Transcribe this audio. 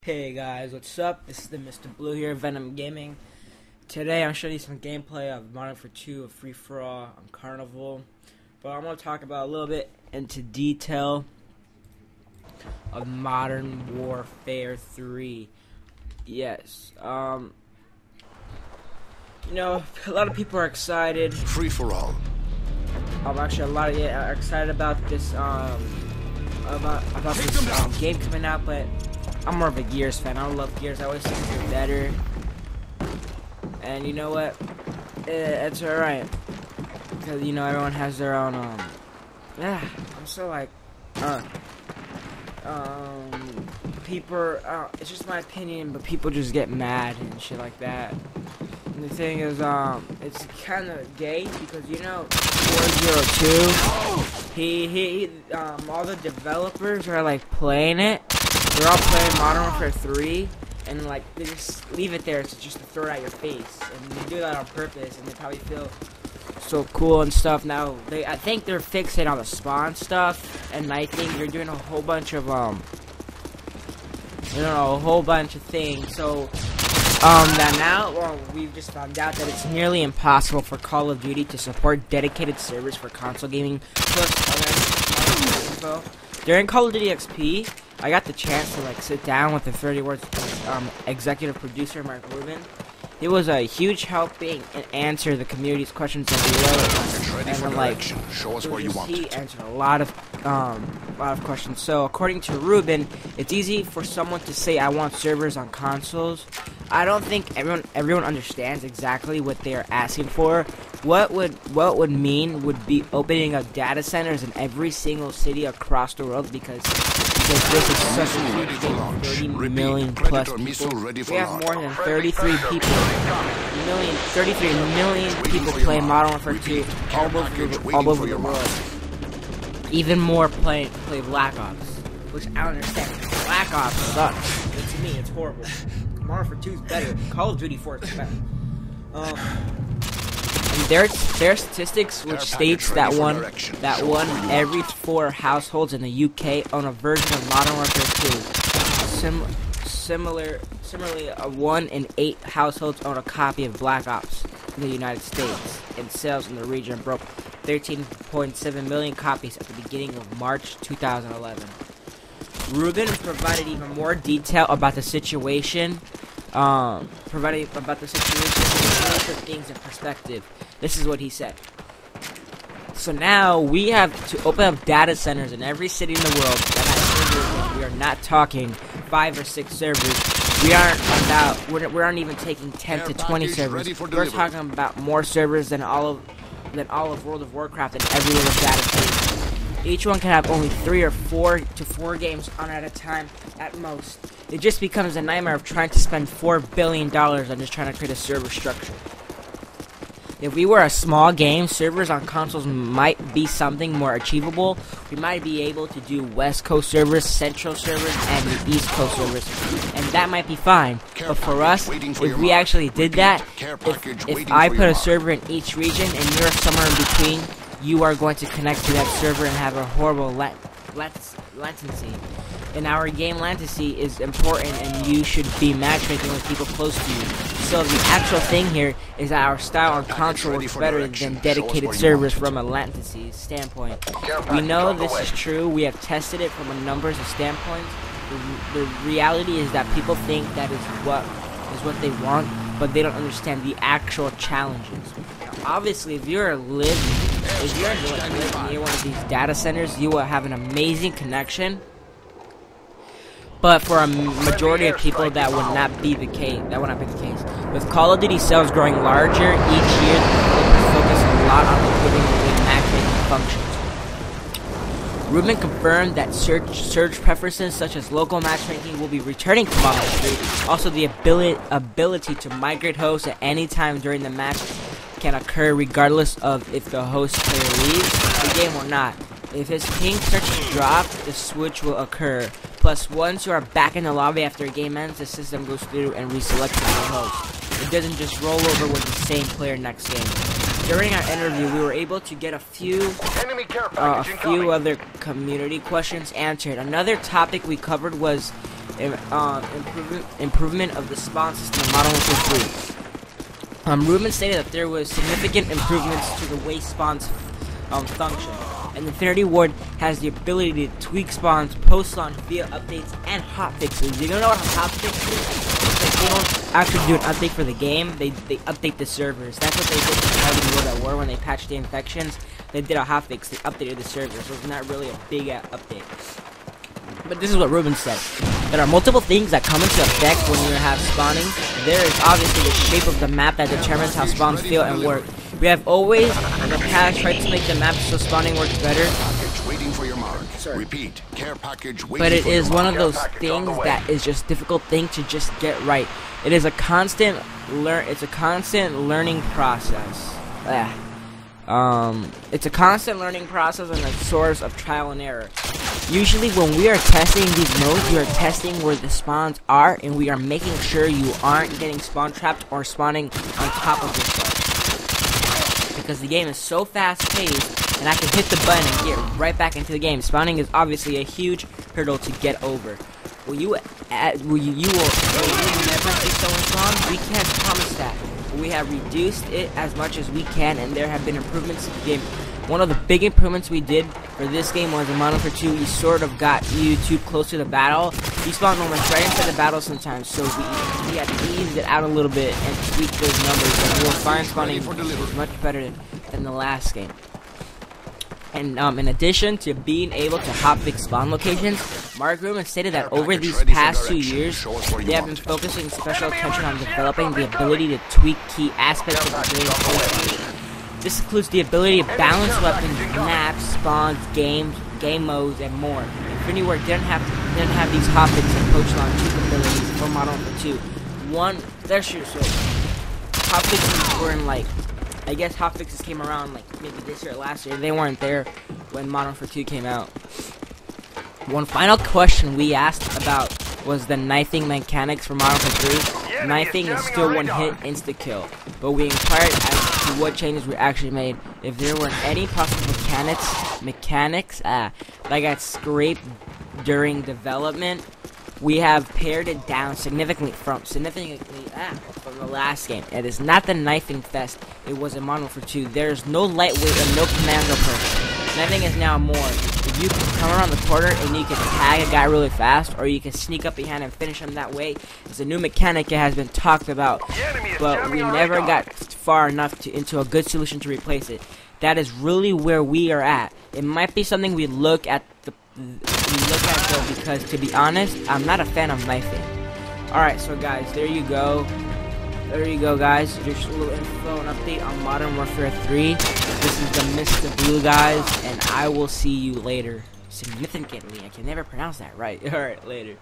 Hey guys, what's up? This is the Mr. Blue here, Venom Gaming. Today I'm showing you some gameplay of Mw3 2 of Free For All on Carnival. But I'm going to talk about a little bit into detail of Modern Warfare 3. Yes, you know, a lot of people are excited. Free For All. Actually, a lot of you are excited about this, about this game coming out, but I'm more of a Gears fan. I love Gears. I always think they're better. And you know what? It's alright. Because, you know, everyone has their own, yeah, I'm so like, people, it's just my opinion, but people just get mad and shit like that. And the thing is, it's kind of gay because, you know, 402, all the developers are, like, playing it. They're all playing Modern Warfare 3, and like they just leave it there to just to throw it at your face, and they do that on purpose, and they probably feel so cool and stuff. Now I think they're fixing on the spawn stuff, and I think they're doing a whole bunch of you know, a whole bunch of things. So that now, well, we've just found out that it's nearly impossible for Call of Duty to support dedicated servers for console gaming plus other info. During Call of Duty XP, I got the chance to like sit down with the 30 Words executive producer Mark Rubin. He was a huge helping and answer the community's questions and he answered a lot of questions. So according to Rubin, it's easy for someone to say I want servers on consoles. I don't think everyone understands exactly what they are asking for. What would mean would be opening up data centers in every single city across the world because this is such a huge game, 30 million plus people. We have more than 33 million people playing Modern Warfare 2 all over the world. Even more play Black Ops, which I don't understand. Black Ops sucks. But to me, it's horrible. Modern Warfare 2 is better. Call of Duty 4 is better. Their statistics, which states that one every 4 households in the UK own a version of Modern Warfare 2. Similarly, 1 in 8 households own a copy of Black Ops in the United States, and sales in the region broke 13.7 million copies at the beginning of March 2011. Rubin provided even more detail about the situation. To put things in perspective. This is what he said. So now we have to open up data centers in every city in the world that has servers. We are not talking 5 or 6 servers. We aren't even taking 10 to 20 servers. We're talking about more servers than all of World of Warcraft and every little data center. Each one can have only 3 or 4 to 4 games on at a time at most. It just becomes a nightmare of trying to spend $4 billion on just trying to create a server structure. If we were a small game, servers on consoles might be something more achievable. We might be able to do West Coast servers, Central servers, and the East Coast servers, and that might be fine. But for us, if we actually did that, if I put a server in each region and you're somewhere in between, you are going to connect to that server and have a horrible latency. And our game latency is important, and you should be matchmaking with people close to you. So the actual thing here is that our style on console works better than dedicated servers from a latency standpoint. We know this is true. We have tested it from a numbers of standpoints. The reality is that people think that is what they want, but they don't understand the actual challenges. Obviously, if you're living near one of these data centers, you will have an amazing connection. But for a majority of people, that would not be the case. With Call of Duty sales growing larger each year, developers focus a lot on improving the matchmaking functions. Rubin confirmed that search preferences such as local matchmaking will be returning to Modern Warfare 3. Also, the ability to migrate hosts at any time during the match can occur regardless of if the host player leaves the game or not. If his ping starts to drop, the switch will occur. Plus, once you are back in the lobby after a game ends, the system goes through and reselects the host. It doesn't just roll over with the same player next game. During our interview, we were able to get a few other community questions answered. Another topic we covered was improvement of the spawn system in Modern Warfare 3. Rubin stated that there was significant improvements to the way spawns function, and Infinity Ward has the ability to tweak spawns post-launch via updates and hotfixes. You don't know what a hotfix is? Like, they don't actually do an update for the game, they update the servers. That's what they did to World at War when they patched the infections. They did a hotfix, they updated the servers, so it's not really a big update. But this is what Ruben said. There are multiple things that come into effect when you have spawning. There is obviously the shape of the map that determines how spawns feel and work. We have always, in the past, tried to make the map so spawning works better. Repeat, care package waiting. But it is one of those things that is just difficult thing to just get right. It is a constant learning process. It's a constant learning process and a source of trial and error. Usually when we are testing these modes, we are testing where the spawns are, and we are making sure you aren't getting spawn trapped or spawning on top of yourself. Because the game is so fast paced, and I can hit the button and get right back into the game. Spawning is obviously a huge hurdle to get over. Will you never see someone spawn? We can't promise that. We have reduced it as much as we can, and there have been improvements to the game. One of the big improvements we did for this game was in Modern Warfare 2, we sort of got you too close to the battle. You spawned almost right into the battle sometimes, so we had to ease it out a little bit and tweak those numbers, and you'll find spawning is much better than the last game. And in addition to being able to hotfix spawn locations, Mark Ruben stated that over these past 2 years, they have been focusing special attention on developing the ability to tweak key aspects of the game profile. This includes the ability to balance weapons, maps, spawns, game modes, and more. Infinity Ward didn't have these hotfix and post-launch capabilities for Modern Warfare 2. Hotfixes were in like, I guess hotfixes came around like maybe this year or last year. They weren't there when Modern Warfare 2 came out. One final question we asked about was the knifing mechanics for Modern Warfare 3. Knifing is still one-hit insta-kill, but we inquired as to what changes were actually made. If there were any possible mechanics that got scraped during development, we have pared it down significantly from the last game. It is not the knifing fest it was in Modern Warfare 2. There is no lightweight and no commando person. Knifing is now more. If you can come around the corner and you can tag a guy really fast, or you can sneak up behind and finish him that way, it's a new mechanic that has been talked about, but we never got far enough into a good solution to replace it. That is really where we are at. It might be something we look at though, because to be honest, I'm not a fan of knifing. Alright, so guys, there you go. There you go, guys. Just a little info and update on Modern Warfare 3. This is the Mr. Blue, guys, and I will see you later. Significantly. I can never pronounce that right. Alright, later.